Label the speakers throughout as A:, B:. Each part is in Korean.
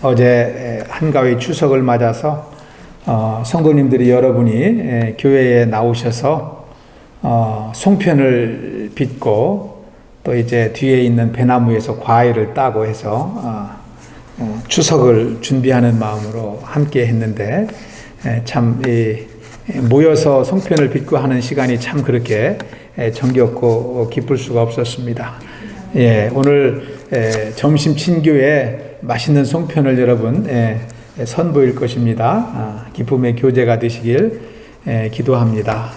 A: 어제 한가위 추석을 맞아서 성도님들이 여러분이 교회에 나오셔서 송편을 빚고 또 이제 뒤에 있는 배나무에서 과일을 따고 해서 추석을 준비하는 마음으로 함께 했는데 참 모여서 송편을 빚고 하는 시간이 참 그렇게 정겹고 기쁠 수가 없었습니다. 예, 오늘 점심 친교에 맛있는 송편을 여러분 선보일 것입니다. 기쁨의 교제가 되시길 기도합니다.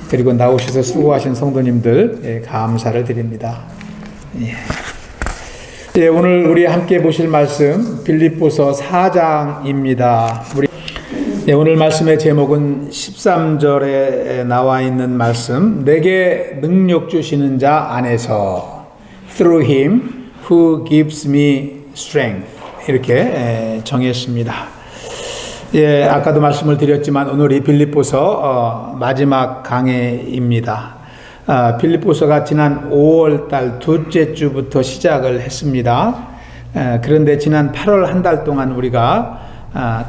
A: 그리고 나오셔서 수고하신 성도님들 감사를 드립니다. 예, 오늘 우리 함께 보실 말씀 빌립보서 4장입니다. 오늘 말씀의 제목은 13절에 나와 있는 말씀, 내게 능력 주시는 자 안에서 Through him who gives me strength, 이렇게 정했습니다. 예, 아까도 말씀을 드렸지만 오늘이 빌립보서 마지막 강해입니다. 빌립보서가 지난 5월달 둘째 주부터 시작을 했습니다. 그런데 지난 8월 한 달 동안 우리가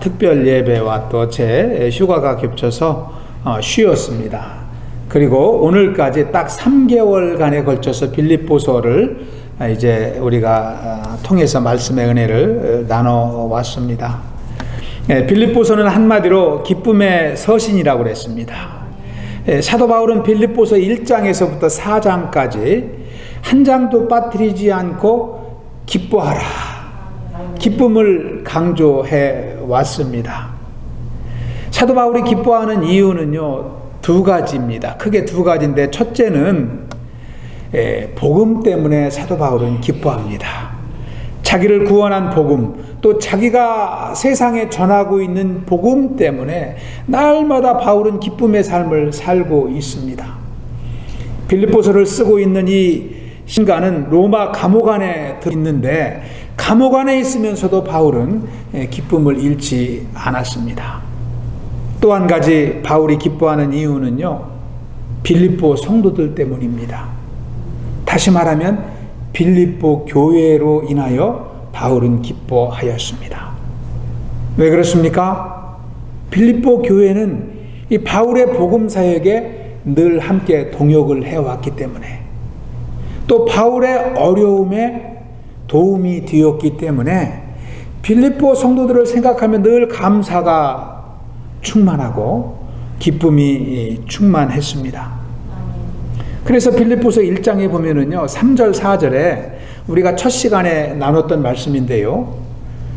A: 특별 예배와 또 제 휴가가 겹쳐서 쉬었습니다. 그리고 오늘까지 딱 3개월간에 걸쳐서 빌립보서를 이제 우리가 통해서 말씀의 은혜를 나눠 왔습니다. 빌립보서는 한마디로 기쁨의 서신이라고 그랬습니다. 사도 바울은 빌립보서 1장에서부터 4장까지 한 장도 빠뜨리지 않고 기뻐하라, 기쁨을 강조해 왔습니다. 사도 바울이 기뻐하는 이유는요, 두 가지입니다. 크게 두 가지인데, 첫째는 복음 때문에 사도 바울은 기뻐합니다. 자기를 구원한 복음, 또 자기가 세상에 전하고 있는 복음 때문에 날마다 바울은 기쁨의 삶을 살고 있습니다. 빌립보서를 쓰고 있는 이 신가는 로마 감옥 안에 있는데, 감옥 안에 있으면서도 바울은 기쁨을 잃지 않았습니다. 또 한 가지 바울이 기뻐하는 이유는요, 빌립보 성도들 때문입니다. 다시 말하면 빌립보 교회로 인하여 바울은 기뻐하였습니다. 왜 그렇습니까? 빌립보 교회는 이 바울의 복음 사역에 늘 함께 동역을 해왔기 때문에, 또 바울의 어려움에 도움이 되었기 때문에 빌립보 성도들을 생각하면 늘 감사가 충만하고 기쁨이 충만했습니다. 그래서 빌립보서 1장에 보면은요, 3절 4절에 우리가 첫 시간에 나눴던 말씀인데요,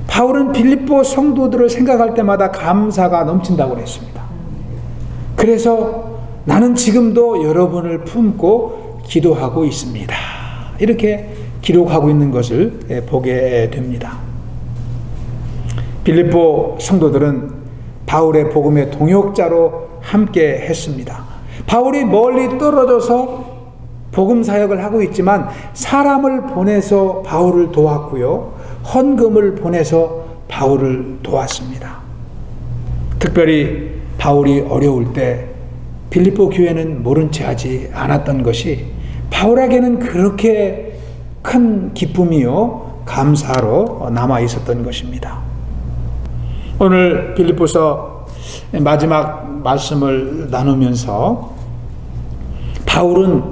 A: 바울은 빌립보 성도들을 생각할 때마다 감사가 넘친다고 했습니다. 그래서 나는 지금도 여러분을 품고 기도하고 있습니다, 이렇게 기록하고 있는 것을 보게 됩니다. 빌립보 성도들은 바울의 복음의 동역자로 함께 했습니다. 바울이 멀리 떨어져서 복음 사역을 하고 있지만 사람을 보내서 바울을 도왔고요, 헌금을 보내서 바울을 도왔습니다. 특별히 바울이 어려울 때 빌립보 교회는 모른 채 하지 않았던 것이 바울에게는 그렇게 큰 기쁨이요, 감사로 남아 있었던 것입니다. 오늘 빌립보서 마지막 말씀을 나누면서 바울은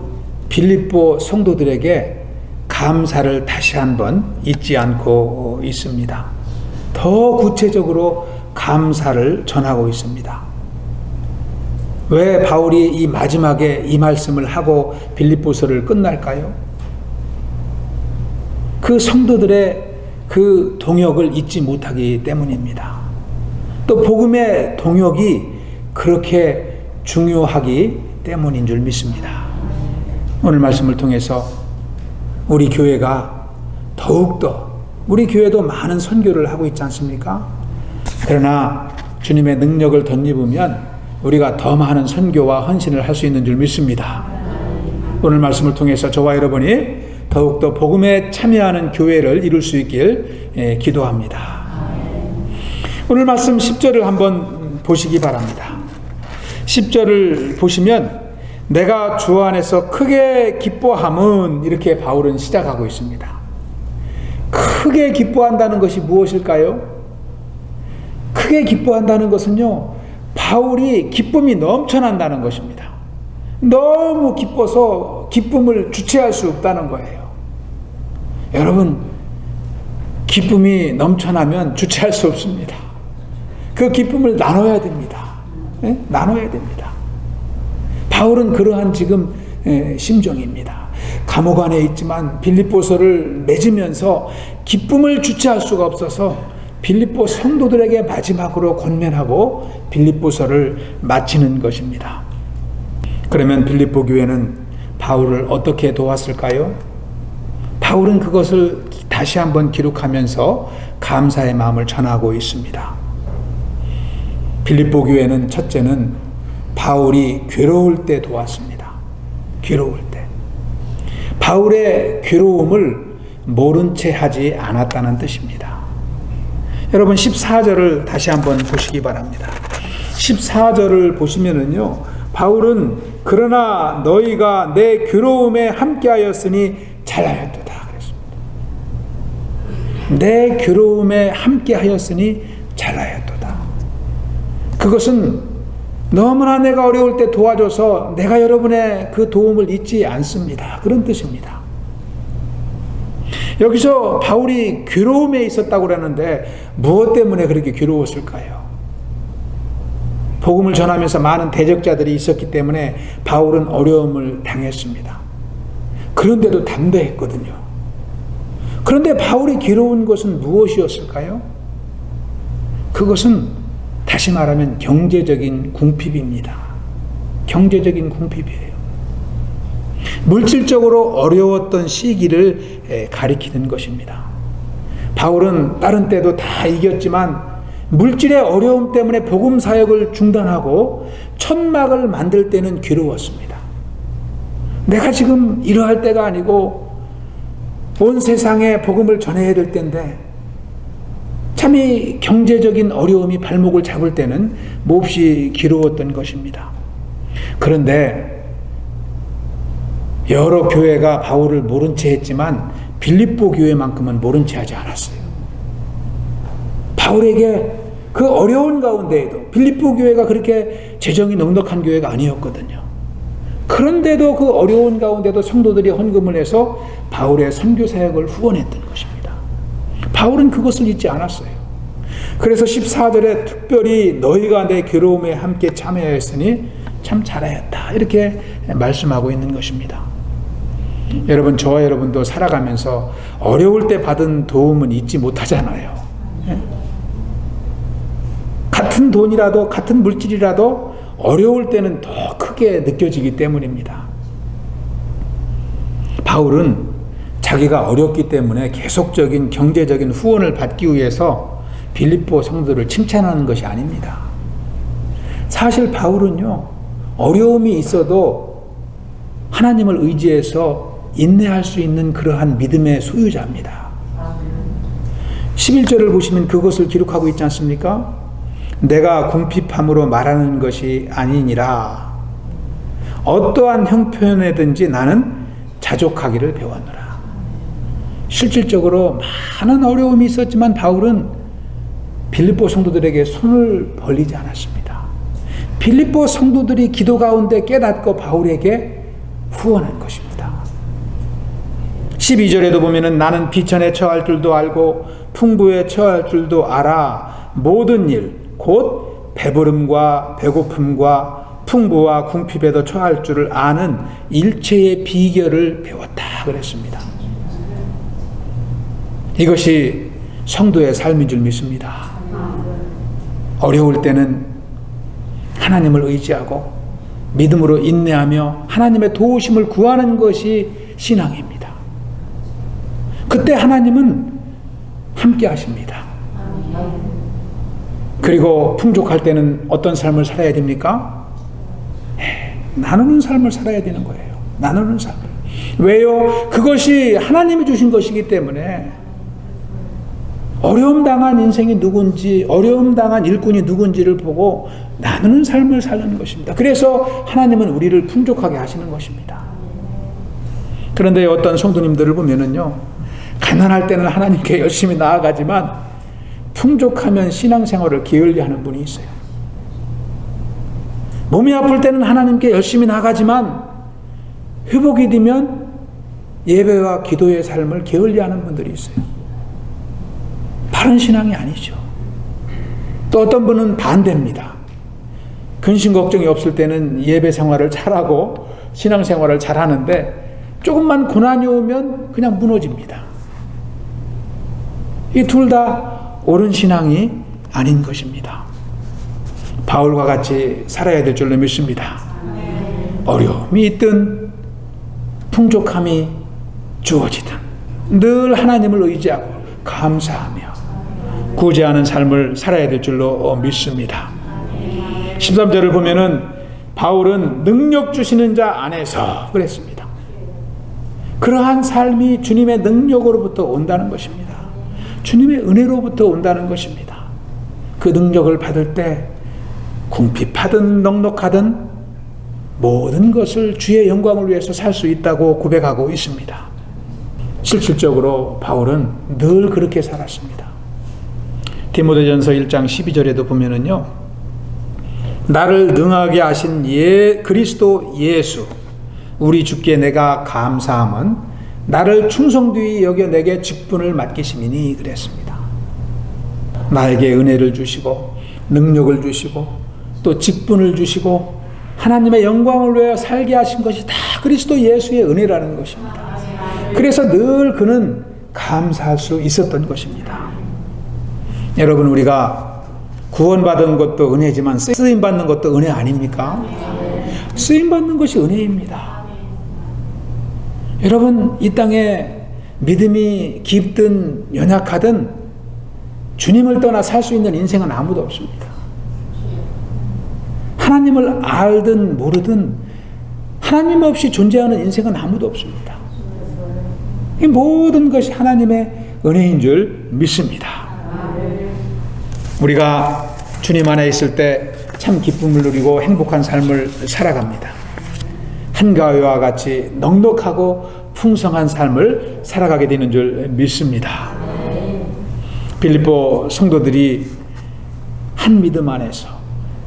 A: 빌립보 성도들에게 감사를 다시 한번 잊지 않고 있습니다. 더 구체적으로 감사를 전하고 있습니다. 왜 바울이 이 마지막에 이 말씀을 하고 빌립보서를 끝날까요? 그 성도들의 그 동역을 잊지 못하기 때문입니다. 또 복음의 동역이 그렇게 중요하기 때문인 줄 믿습니다. 오늘 말씀을 통해서 우리 교회가 더욱더, 우리 교회도 많은 선교를 하고 있지 않습니까? 그러나 주님의 능력을 덧입으면 우리가 더 많은 선교와 헌신을 할 수 있는 줄 믿습니다. 오늘 말씀을 통해서 저와 여러분이 더욱더 복음에 참여하는 교회를 이룰 수 있길 기도합니다. 오늘 말씀 10절을 한번 보시기 바랍니다. 10절을 보시면 내가 주 안에서 크게 기뻐함은, 이렇게 바울은 시작하고 있습니다. 크게 기뻐한다는 것이 무엇일까요? 크게 기뻐한다는 것은요, 바울이 기쁨이 넘쳐난다는 것입니다. 너무 기뻐서 기쁨을 주체할 수 없다는 거예요. 여러분, 기쁨이 넘쳐나면 주체할 수 없습니다. 그 기쁨을 나눠야 됩니다. 네? 나눠야 됩니다. 바울은 그러한 지금 심정입니다. 감옥 안에 있지만 빌립보서를 맺으면서 기쁨을 주체할 수가 없어서 빌립보 성도들에게 마지막으로 권면하고 빌립보서를 마치는 것입니다. 그러면 빌립보 교회는 바울을 어떻게 도왔을까요? 바울은 그것을 다시 한번 기록하면서 감사의 마음을 전하고 있습니다. 빌립보 교회는 첫째는 바울이 괴로울 때 도왔습니다. 괴로울 때. 바울의 괴로움을 모른 채 하지 않았다는 뜻입니다. 여러분 14절을 다시 한번 보시기 바랍니다. 14절을 보시면은요, 바울은 그러나 너희가 내 괴로움에 함께하였으니 잘하였도다 그랬습니다. 내 괴로움에 함께하였으니 잘하였도다. 그것은 너무나 내가 어려울 때 도와줘서 내가 여러분의 그 도움을 잊지 않습니다. 그런 뜻입니다. 여기서 바울이 괴로움에 있었다고 그러는데 무엇 때문에 그렇게 괴로웠을까요? 복음을 전하면서 많은 대적자들이 있었기 때문에 바울은 어려움을 당했습니다. 그런데도 담대했거든요. 그런데 바울이 괴로운 것은 무엇이었을까요? 그것은 다시 말하면 경제적인 궁핍입니다. 경제적인 궁핍이에요. 물질적으로 어려웠던 시기를 가리키는 것입니다. 바울은 다른 때도 다 이겼지만 물질의 어려움 때문에 복음 사역을 중단하고 천막을 만들 때는 괴로웠습니다. 내가 지금 이러할 때가 아니고 온 세상에 복음을 전해야 될 때인데 참 이 경제적인 어려움이 발목을 잡을 때는 몹시 괴로웠던 것입니다. 그런데 여러 교회가 바울을 모른 채 했지만 빌립보 교회만큼은 모른 채 하지 않았어요. 바울에게 그 어려운 가운데에도 빌립보 교회가 그렇게 재정이 넉넉한 교회가 아니었거든요. 그런데도 그 어려운 가운데도 성도들이 헌금을 해서 바울의 선교 사역을 후원했던 것입니다. 바울은 그것을 잊지 않았어요. 그래서 14절에 특별히 너희가 내 괴로움에 함께 참여하였으니 참 잘하였다 이렇게 말씀하고 있는 것입니다. 여러분, 저와 여러분도 살아가면서 어려울 때 받은 도움은 잊지 못하잖아요. 같은 돈이라도 같은 물질이라도 어려울 때는 더 크게 느껴지기 때문입니다. 바울은 자기가 어렵기 때문에 계속적인 경제적인 후원을 받기 위해서 빌립보 성도를 칭찬하는 것이 아닙니다. 사실 바울은요, 어려움이 있어도 하나님을 의지해서 인내할 수 있는 그러한 믿음의 소유자입니다. 11절을 보시면 그것을 기록하고 있지 않습니까? 내가 궁핍함으로 말하는 것이 아니니라. 어떠한 형편에든지 나는 자족하기를 배웠노라. 실질적으로 많은 어려움이 있었지만 바울은 빌립보 성도들에게 손을 벌리지 않았습니다. 빌립보 성도들이 기도 가운데 깨닫고 바울에게 후원한 것입니다. 12절에도 보면은 나는 비천에 처할 줄도 알고 풍부에 처할 줄도 알아 모든 일 곧 배부름과 배고픔과 풍부와 궁핍에도 처할 줄을 아는 일체의 비결을 배웠다 그랬습니다. 이것이 성도의 삶인 줄 믿습니다. 어려울 때는 하나님을 의지하고 믿음으로 인내하며 하나님의 도우심을 구하는 것이 신앙입니다. 그때 하나님은 함께 하십니다. 그리고 풍족할 때는 어떤 삶을 살아야 됩니까? 나누는 삶을 살아야 되는 거예요. 나누는 삶을. 왜요? 그것이 하나님이 주신 것이기 때문에 어려움 당한 인생이 누군지, 어려움 당한 일꾼이 누군지를 보고 나누는 삶을 사는 것입니다. 그래서 하나님은 우리를 풍족하게 하시는 것입니다. 그런데 어떤 성도님들을 보면은요, 가난할 때는 하나님께 열심히 나아가지만 풍족하면 신앙생활을 게을리하는 분이 있어요. 몸이 아플 때는 하나님께 열심히 나아가지만 회복이 되면 예배와 기도의 삶을 게을리하는 분들이 있어요. 바른 신앙이 아니죠. 또 어떤 분은 반대입니다. 근심 걱정이 없을 때는 예배 생활을 잘하고 신앙 생활을 잘하는데 조금만 고난이 오면 그냥 무너집니다. 이 둘 다 옳은 신앙이 아닌 것입니다. 바울과 같이 살아야 될 줄로 믿습니다. 어려움이 있든 풍족함이 주어지든 늘 하나님을 의지하고 감사하며 구제하는 삶을 살아야 될 줄로 믿습니다. 13절을 보면은 바울은 능력 주시는 자 안에서 그랬습니다. 그러한 삶이 주님의 능력으로부터 온다는 것입니다. 주님의 은혜로부터 온다는 것입니다. 그 능력을 받을 때 궁핍하든 넉넉하든 모든 것을 주의 영광을 위해서 살 수 있다고 고백하고 있습니다. 실질적으로 바울은 늘 그렇게 살았습니다. 디모데전서 1장 12절에도 보면은요, 나를 능하게 하신 그리스도 예수 우리 주께 내가 감사함은 나를 충성되이 여겨 내게 직분을 맡기심이니 그랬습니다. 나에게 은혜를 주시고 능력을 주시고 또 직분을 주시고 하나님의 영광을 위하여 살게 하신 것이 다 그리스도 예수의 은혜라는 것입니다. 그래서 늘 그는 감사할 수 있었던 것입니다. 여러분, 우리가 구원받은 것도 은혜지만 쓰임받는 것도 은혜 아닙니까? 쓰임받는 것이 은혜입니다. 여러분, 이 땅에 믿음이 깊든 연약하든 주님을 떠나 살 수 있는 인생은 아무도 없습니다. 하나님을 알든 모르든 하나님 없이 존재하는 인생은 아무도 없습니다. 이 모든 것이 하나님의 은혜인 줄 믿습니다. 우리가 주님 안에 있을 때 참 기쁨을 누리고 행복한 삶을 살아갑니다. 한가위와 같이 넉넉하고 풍성한 삶을 살아가게 되는 줄 믿습니다. 빌립보 성도들이 한 믿음 안에서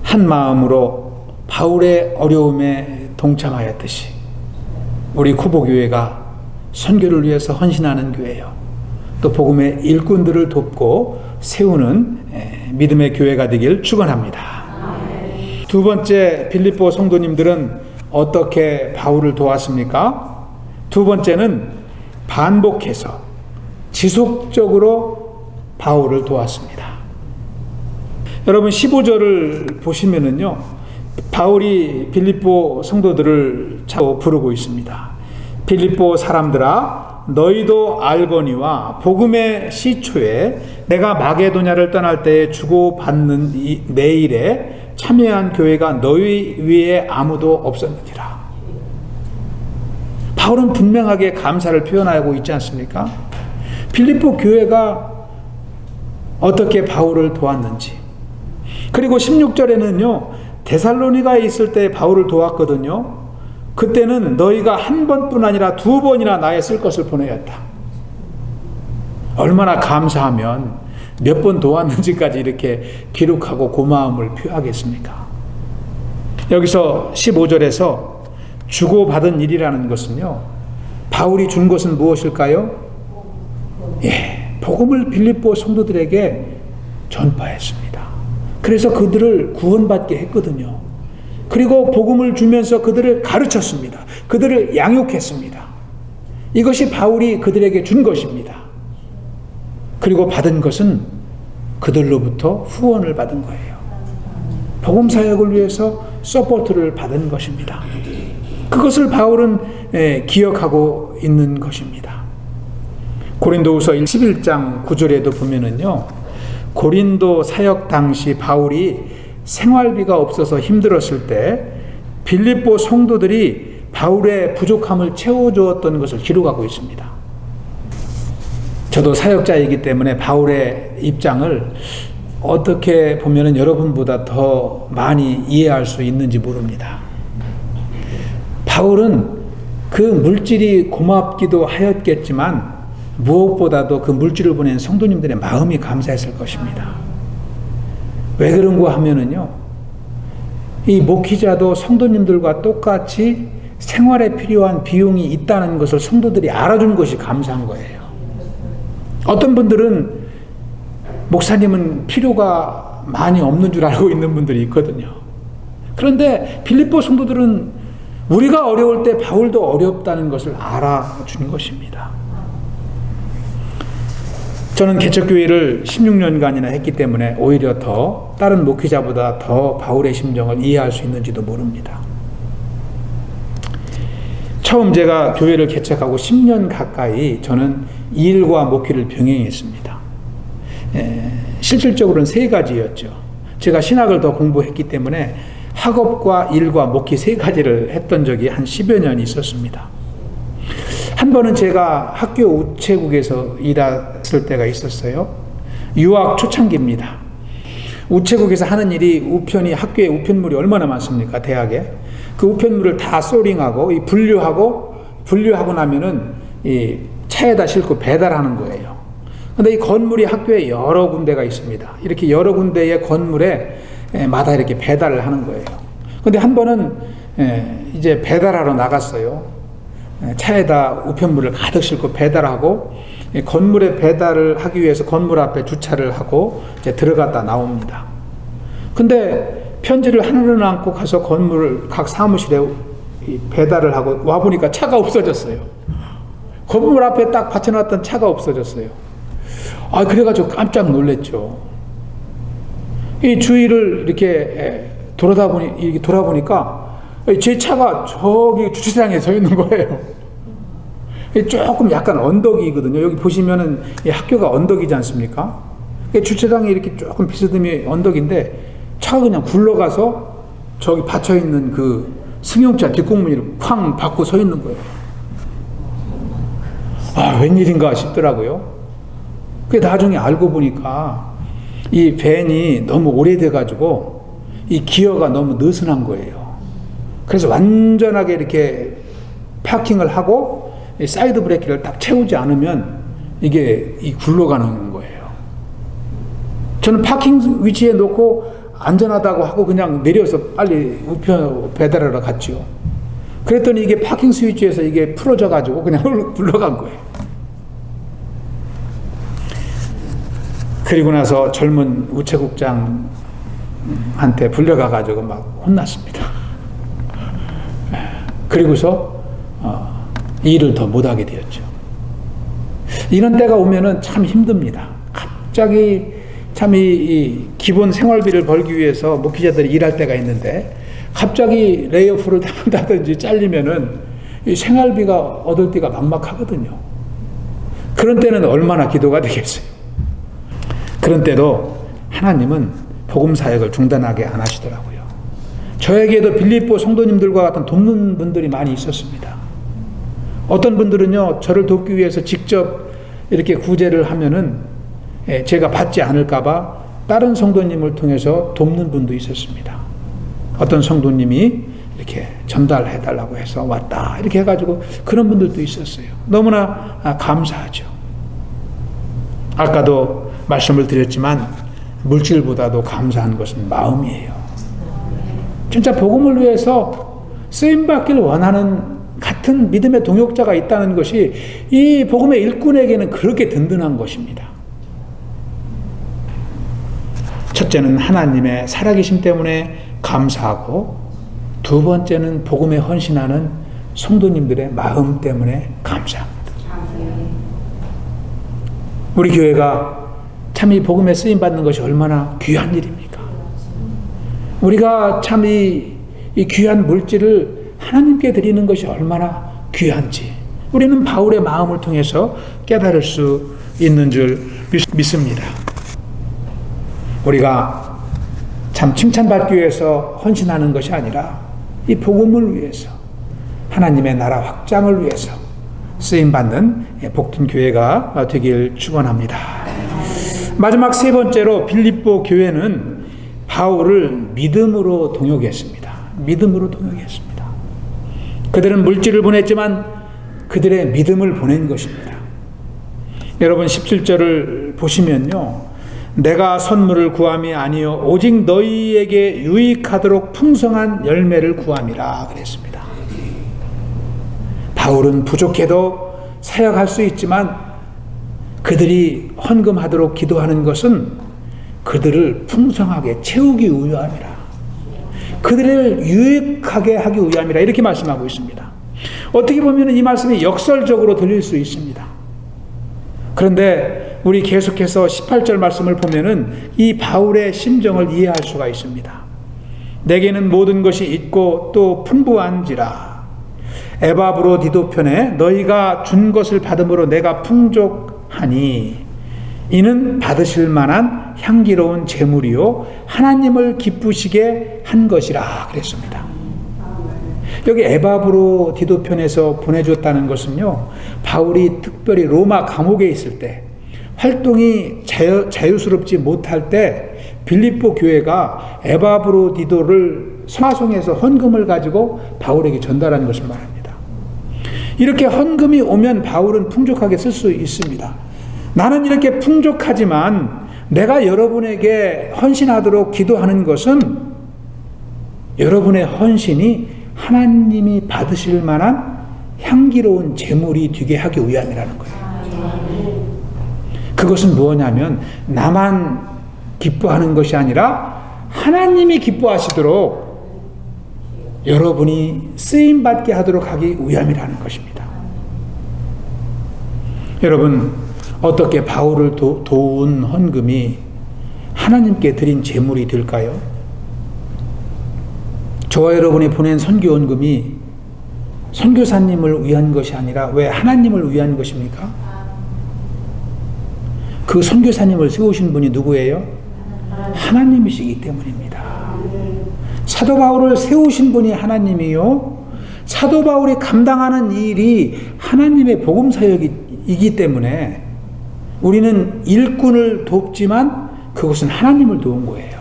A: 한 마음으로 바울의 어려움에 동참하였듯이 우리 쿠보교회가 선교를 위해서 헌신하는 교회요, 또 복음의 일꾼들을 돕고 세우는 믿음의 교회가 되길 축원합니다. 두 번째, 빌립보 성도님들은 어떻게 바울을 도왔습니까? 두 번째는 반복해서 지속적으로 바울을 도왔습니다. 여러분, 15절을 보시면은요, 바울이 빌립보 성도들을 자꾸 부르고 있습니다. 빌립보 사람들아, 너희도 알거니와 복음의 시초에 내가 마게도냐를 떠날 때에 주고받는 내 일에 참여한 교회가 너희 위에 아무도 없었느니라. 바울은 분명하게 감사를 표현하고 있지 않습니까? 빌립보 교회가 어떻게 바울을 도왔는지. 그리고 16절에는요, 데살로니가에 있을 때 바울을 도왔거든요. 그때는 너희가 한 번뿐 아니라 두 번이나 나의 쓸 것을 보내었다. 얼마나 감사하면 몇 번 도왔는지까지 이렇게 기록하고 고마움을 표하겠습니까? 여기서 15절에서 주고받은 일이라는 것은요, 바울이 준 것은 무엇일까요? 복음을 빌립보 성도들에게 전파했습니다. 그래서 그들을 구원받게 했거든요. 그리고 복음을 주면서 그들을 가르쳤습니다. 그들을 양육했습니다. 이것이 바울이 그들에게 준 것입니다. 그리고 받은 것은 그들로부터 후원을 받은 거예요. 복음 사역을 위해서 서포트를 받은 것입니다. 그것을 바울은 기억하고 있는 것입니다. 고린도후서 11장 9절에도 보면은요, 고린도 사역 당시 바울이 생활비가 없어서 힘들었을 때 빌립보 성도들이 바울의 부족함을 채워주었던 것을 기록하고 있습니다. 저도 사역자이기 때문에 바울의 입장을 어떻게 보면 여러분보다 더 많이 이해할 수 있는지 모릅니다. 바울은 그 물질이 고맙기도 하였겠지만 무엇보다도 그 물질을 보낸 성도님들의 마음이 감사했을 것입니다. 왜 그런가 하면은요, 이 목회자도 성도님들과 똑같이 생활에 필요한 비용이 있다는 것을 성도들이 알아준 것이 감사한 거예요. 어떤 분들은 목사님은 필요가 많이 없는 줄 알고 있는 분들이 있거든요. 그런데 빌립보 성도들은 우리가 어려울 때 바울도 어렵다는 것을 알아준 것입니다. 저는 개척교회를 16년간이나 했기 때문에 오히려 더 다른 목회자보다 더 바울의 심정을 이해할 수 있는지도 모릅니다. 처음 제가 교회를 개척하고 10년 가까이 저는 일과 목회를 병행했습니다. 실질적으로는 3가지였죠. 제가 신학을 더 공부했기 때문에 학업과 일과 목회 3가지를 했던 적이 한 10여 년이 있었습니다. 한 번은 제가 학교 우체국에서 일했을 때가 있었어요. 유학 초창기입니다. 우체국에서 하는 일이 우편이, 학교에 우편물이 얼마나 많습니까? 대학에. 그 우편물을 다 소링하고 분류하고 나면은 이 차에다 싣고 배달하는 거예요. 근데 이 건물이 학교에 여러 군데가 있습니다. 이렇게 여러 군데의 건물에 마다 이렇게 배달을 하는 거예요. 근데 한 번은 이제 배달하러 나갔어요. 차에다 우편물을 가득 싣고 배달하고, 건물에 배달을 하기 위해서 건물 앞에 주차를 하고 이제 들어갔다 나옵니다. 근데 편지를 하나를 안고 가서 건물 각 사무실에 배달을 하고 와보니까 차가 없어졌어요. 건물 앞에 딱 받쳐놨던 차가 없어졌어요. 그래가지고 깜짝 놀랐죠. 이 주위를 이렇게 돌아보니까 제 차가 저기 주차장에 서 있는 거예요. 조금 약간 언덕이거든요. 여기 보시면은 학교가 언덕이지 않습니까? 주차장이 이렇게 조금 비스듬히 언덕인데 차가 그냥 굴러가서 저기 받쳐있는 그 승용차 뒷공무니를 쾅 받고 서 있는 거예요. 웬일인가 싶더라고요. 나중에 알고 보니까 이 밴이 너무 오래돼가지고 이 기어가 너무 느슨한 거예요. 그래서 완전하게 이렇게 파킹을 하고 사이드 브레이크를 딱 채우지 않으면 이게 굴러가는 거예요. 저는 파킹 위치에 놓고 안전하다고 하고 그냥 내려서 빨리 우편 배달하러 갔죠. 그랬더니 이게 파킹 스위치에서 이게 풀어져 가지고 그냥 굴러간 거예요. 그리고 나서 젊은 우체국장한테 불려가 가지고 막 혼났습니다. 그리고서 일을 더 못하게 되었죠. 이런 때가 오면은 참 힘듭니다. 갑자기 참 이 기본 생활비를 벌기 위해서 목회자들이 일할 때가 있는데 갑자기 레이오프를 당한다든지 잘리면은 이 생활비가 얻을 때가 막막하거든요. 그런 때는 얼마나 기도가 되겠어요. 그런 때도 하나님은 복음 사역을 중단하게 안 하시더라고요. 저에게도 빌립보 성도님들과 같은 돕는 분들이 많이 있었습니다. 어떤 분들은요, 저를 돕기 위해서 직접 이렇게 구제를 하면은 제가 받지 않을까봐 다른 성도님을 통해서 돕는 분도 있었습니다. 어떤 성도님이 이렇게 전달해달라고 해서 왔다 이렇게 해가지고 그런 분들도 있었어요. 너무나 감사하죠. 아까도 말씀을 드렸지만 물질보다도 감사한 것은 마음이에요. 진짜 복음을 위해서 쓰임받기를 원하는 같은 믿음의 동역자가 있다는 것이 이 복음의 일꾼에게는 그렇게 든든한 것입니다. 첫째는 하나님의 살아계심 때문에 감사하고, 두 번째는 복음에 헌신하는 성도님들의 마음 때문에 감사합니다. 우리 교회가 참 이 복음에 쓰임받는 것이 얼마나 귀한 일입니까? 우리가 참 이 귀한 물질을 하나님께 드리는 것이 얼마나 귀한지 우리는 바울의 마음을 통해서 깨달을 수 있는 줄 믿습니다. 우리가 참 칭찬받기 위해서 헌신하는 것이 아니라 이 복음을 위해서, 하나님의 나라 확장을 위해서 쓰임받는 복된 교회가 되길 축원합니다. 마지막 세 번째로 빌립보 교회는 바울을 믿음으로 동역했습니다. 믿음으로 동역했습니다. 그들은 물질을 보냈지만 그들의 믿음을 보낸 것입니다. 여러분 17절을 보시면요, 내가 선물을 구함이 아니요 오직 너희에게 유익하도록 풍성한 열매를 구함이라 그랬습니다. 바울은 부족해도 사역할 수 있지만 그들이 헌금하도록 기도하는 것은 그들을 풍성하게 채우기 위함이라, 그들을 유익하게 하기 위함이라, 이렇게 말씀하고 있습니다. 어떻게 보면 이 말씀이 역설적으로 들릴 수 있습니다. 그런데 우리 계속해서 18절 말씀을 보면은 이 바울의 심정을 이해할 수가 있습니다. 내게는 모든 것이 있고 또 풍부한지라 에바브로디도 편에 너희가 준 것을 받음으로 내가 풍족하니 이는 받으실 만한 향기로운 제물이요 하나님을 기쁘시게 한 것이라 그랬습니다. 여기 에바브로디도 편에서 보내줬다는 것은요, 바울이 특별히 로마 감옥에 있을 때 활동이 자유스럽지 못할 때 빌립보 교회가 에바브로디도를 성화송에서 헌금을 가지고 바울에게 전달하는 것을 말합니다. 이렇게 헌금이 오면 바울은 풍족하게 쓸 수 있습니다. 나는 이렇게 풍족하지만 내가 여러분에게 헌신하도록 기도하는 것은 여러분의 헌신이 하나님이 받으실 만한 향기로운 제물이 되게 하기 위함이라는 거예요. 그것은 뭐냐면 나만 기뻐하는 것이 아니라 하나님이 기뻐하시도록 여러분이 쓰임받게 하도록 하기 위함이라는 것입니다. 여러분, 어떻게 바울을 도운 헌금이 하나님께 드린 제물이 될까요? 저와 여러분이 보낸 선교 헌금이 선교사님을 위한 것이 아니라 왜 하나님을 위한 것입니까? 그 선교사님을 세우신 분이 누구예요? 하나님이시기 때문입니다. 사도 바울을 세우신 분이 하나님이요, 사도 바울이 감당하는 일이 하나님의 복음 사역이기 때문에 우리는 일꾼을 돕지만 그것은 하나님을 도운 거예요.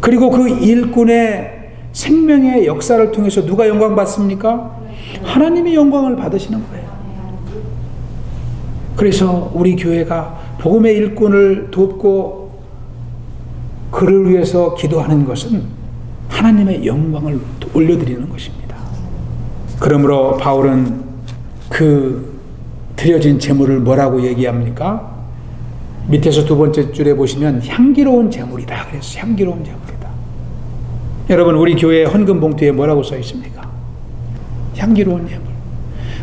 A: 그리고 그 일꾼의 생명의 역사를 통해서 누가 영광 받습니까? 하나님이 영광을 받으시는 거예요. 그래서 우리 교회가 복음의 일꾼을 돕고 그를 위해서 기도하는 것은 하나님의 영광을 올려드리는 것입니다. 그러므로 바울은 그 드려진 제물을 뭐라고 얘기합니까? 밑에서 두 번째 줄에 보시면 향기로운 제물이다 그래서 향기로운 제물이다. 여러분, 우리 교회 헌금 봉투에 뭐라고 써 있습니까? 향기로운 제물.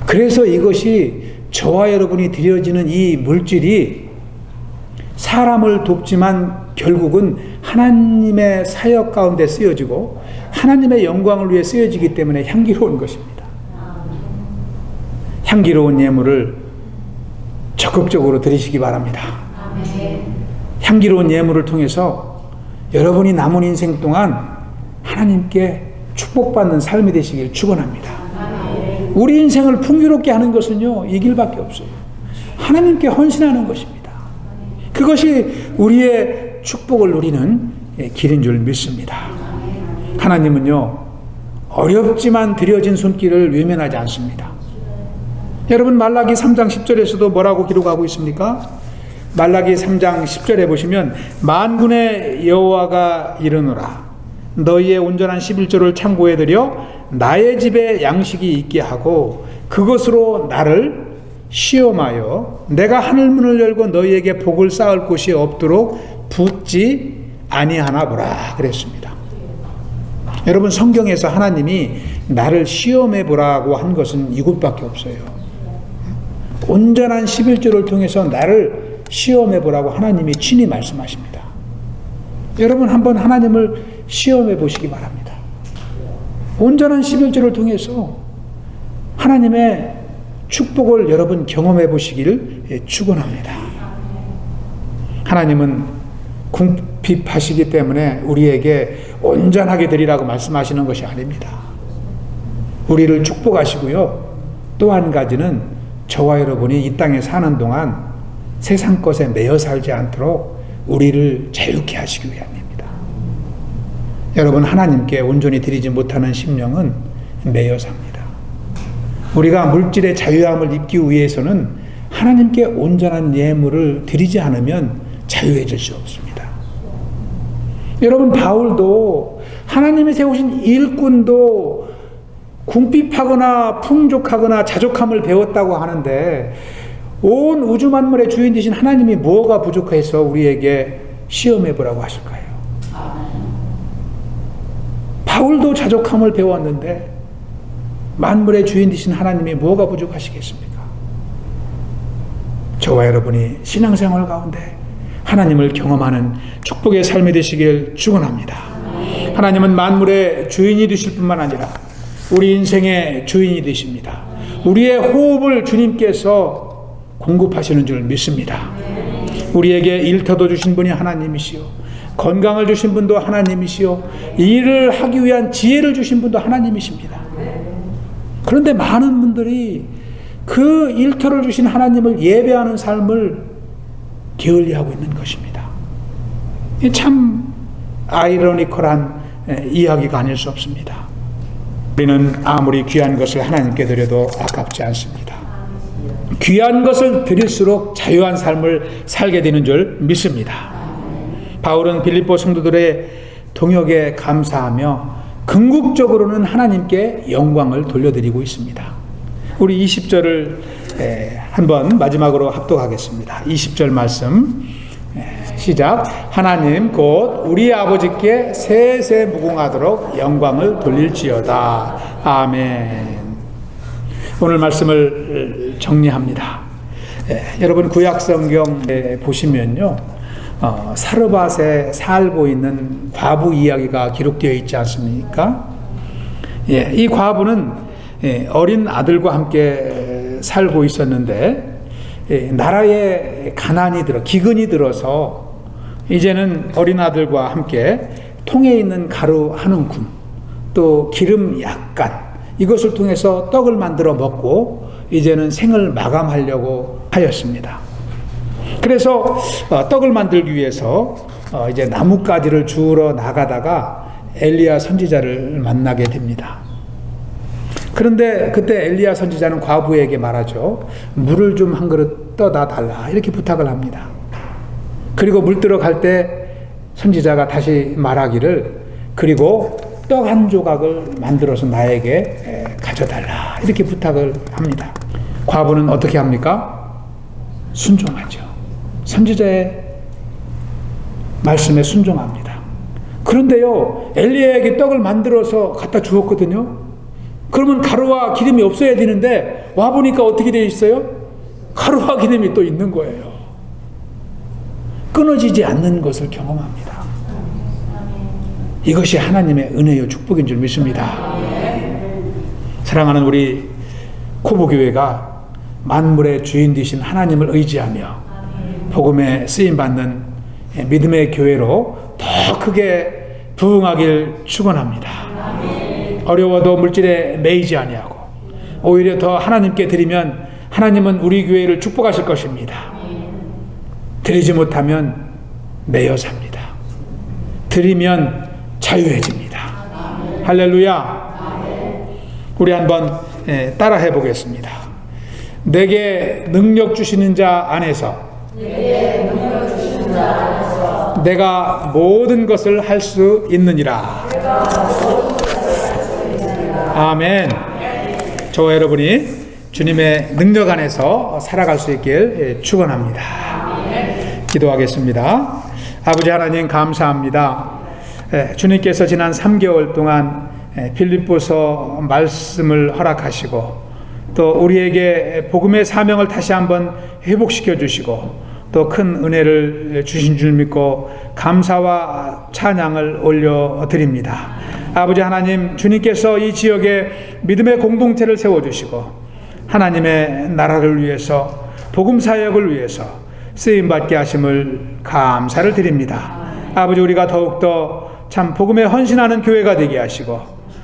A: 그래서 이것이 저와 여러분이 드려지는 이 물질이 사람을 돕지만 결국은 하나님의 사역 가운데 쓰여지고 하나님의 영광을 위해 쓰여지기 때문에 향기로운 것입니다. 향기로운 예물을 적극적으로 드리시기 바랍니다. 향기로운 예물을 통해서 여러분이 남은 인생 동안 하나님께 축복받는 삶이 되시길 축원합니다. 우리 인생을 풍요롭게 하는 것은요, 이 길밖에 없어요. 하나님께 헌신하는 것입니다. 그것이 우리의 축복을 누리는 길인 줄 믿습니다. 하나님은요, 어렵지만 드려진 손길을 외면하지 않습니다. 여러분, 말라기 3장 10절에서도 뭐라고 기록하고 있습니까? 말라기 3장 10절에 보시면 만군의 여호와가 이르노라 너희의 온전한 11조를 창고에 들여 나의 집에 양식이 있게 하고 그것으로 나를 시험하여 내가 하늘문을 열고 너희에게 복을 쌓을 곳이 없도록 붓지 아니하나 보라 그랬습니다. 여러분, 성경에서 하나님이 나를 시험해 보라고 한 것은 이곳밖에 없어요. 온전한 11조를 통해서 나를 시험해 보라고 하나님이 친히 말씀하십니다. 여러분, 한번 하나님을 시험해 보시기 바랍니다. 온전한 11조를 통해서 하나님의 축복을 여러분 경험해 보시기를 축원합니다. 하나님은 궁핍하시기 때문에 우리에게 온전하게 드리라고 말씀하시는 것이 아닙니다. 우리를 축복하시고요, 또 한 가지는 저와 여러분이 이 땅에 사는 동안 세상 것에 매여 살지 않도록 우리를 자유케 하시기 위함입니다. 여러분, 하나님께 온전히 드리지 못하는 심령은 매여 삽니다. 우리가 물질의 자유함을 입기 위해서는 하나님께 온전한 예물을 드리지 않으면 자유해질 수 없습니다. 여러분, 바울도 하나님이 세우신 일꾼도 궁핍하거나 풍족하거나 자족함을 배웠다고 하는데, 온 우주 만물의 주인 되신 하나님이 뭐가 부족해서 우리에게 시험해 보라고 하실까요? 바울도 자족함을 배웠는데 만물의 주인 되신 하나님이 뭐가 부족하시겠습니까? 저와 여러분이 신앙생활 가운데 하나님을 경험하는 축복의 삶이 되시길 축원합니다. 하나님은 만물의 주인이 되실 뿐만 아니라 우리 인생의 주인이 되십니다. 우리의 호흡을 주님께서 공급하시는 줄 믿습니다. 우리에게 일터도 주신 분이 하나님이시요, 건강을 주신 분도 하나님이시요, 일을 하기 위한 지혜를 주신 분도 하나님이십니다. 그런데 많은 분들이 그 일터를 주신 하나님을 예배하는 삶을 게을리하고 있는 것입니다. 참 아이러니컬한 이야기가 아닐 수 없습니다. 우리는 아무리 귀한 것을 하나님께 드려도 아깝지 않습니다. 귀한 것을 드릴수록 자유한 삶을 살게 되는 줄 믿습니다. 바울은 빌립보 성도들의 동역에 감사하며 궁극적으로는 하나님께 영광을 돌려드리고 있습니다. 우리 20절을 한번 마지막으로 합독하겠습니다. 20절 말씀 시작. 하나님 곧 우리 아버지께 세세 무궁하도록 영광을 돌릴지어다. 아멘. 오늘 말씀을 정리합니다. 여러분, 구약성경에 보시면요, 사르밧에 살고 있는 과부 이야기가 기록되어 있지 않습니까? 이 과부는 어린 아들과 함께 살고 있었는데 나라에 가난이 들어 기근이 들어서 이제는 어린 아들과 함께 통에 있는 가루 한 움큼 또 기름 약간 이것을 통해서 떡을 만들어 먹고 이제는 생을 마감하려고 하였습니다. 그래서 떡을 만들기 위해서 이제 나뭇가지를 주우러 나가다가 엘리야 선지자를 만나게 됩니다. 그런데 그때 엘리야 선지자는 과부에게 말하죠. 물을 좀 한 그릇 떠다 달라, 이렇게 부탁을 합니다. 그리고 물 뜨러 갈 때 선지자가 다시 말하기를, 그리고 떡 한 조각을 만들어서 나에게 가져달라, 이렇게 부탁을 합니다. 과부는 어떻게 합니까? 순종하죠. 선지자의 말씀에 순종합니다. 그런데요, 엘리야에게 떡을 만들어서 갖다 주었거든요. 그러면 가루와 기름이 없어야 되는데 와보니까 어떻게 되어 있어요? 가루와 기름이 또 있는 거예요. 끊어지지 않는 것을 경험합니다. 이것이 하나님의 은혜요 축복인 줄 믿습니다. 사랑하는 우리 코보교회가 만물의 주인 되신 하나님을 의지하며 복음에 쓰임받는 믿음의 교회로 더 크게 부흥하길 축원합니다. 어려워도 물질에 매이지 아니하고 오히려 더 하나님께 드리면 하나님은 우리 교회를 축복하실 것입니다. 드리지 못하면 매여 삽니다. 드리면 자유해집니다. 할렐루야. 내게 한번 따라해 보겠습니다. 내게 능력 주시는 자 안에서 내가 모든 것을 할 수 있느니라. 아멘. 저와 여러분이 주님의 능력 안에서 살아갈 수 있길 축원합니다. 기도하겠습니다. 아버지 하나님, 감사합니다. 주님께서 지난 3개월 동안 빌립보서 말씀을 허락하시고 또 우리에게 복음의 사명을 다시 한번 회복시켜 주시고 또 큰 은혜를 주신 줄 믿고 감사와 찬양을 올려드립니다. 아버지 하나님, 주님께서 이 지역에 믿음의 공동체를 세워주시고 하나님의 나라를 위해서, 복음 사역을 위해서 쓰임받게 하심을 감사를 드립니다. 아버지, 우리가 더욱더 참 복음에 헌신하는 교회가 되게 하시고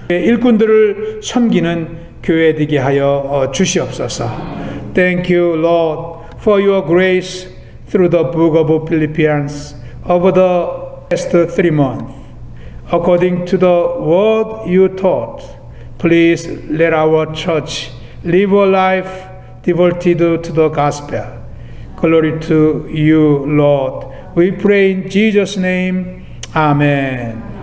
A: 일꾼들을 섬기는 교회 되게 하여 주시옵소서. Thank you, Lord, for your grace through the book of Philippians over the past 3 months. According to the word you taught, please let our church live a life devoted to the gospel. Glory to you, Lord. We pray in Jesus' name. Amen.